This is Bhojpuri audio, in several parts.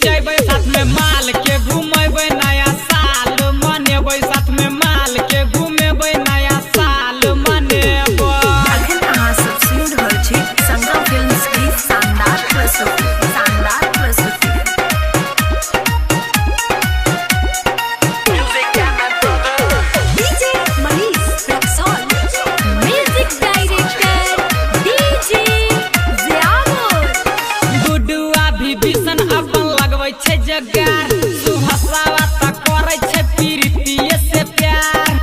जइबै साथ में माल के घुमेबै नया साल मनेबै साथ में माल के घुमेबै नया साल मनेबै। अखन अहाँ सब सुनि रहल छी संगम फिल्म्स की शानदार प्रस्तुति। DJ Manish Raxaul, music director DJ Ziaur. गुडुआ भी बिसन अपन लगबै छै जगार, सुभाषवा त करै छै प्रीतिये से प्यार।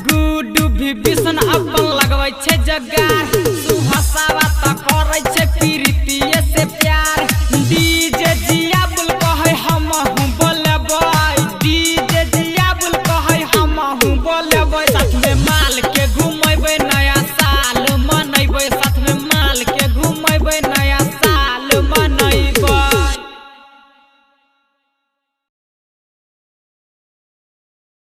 गुडु भी बिसन अपन लगबै छै जगार।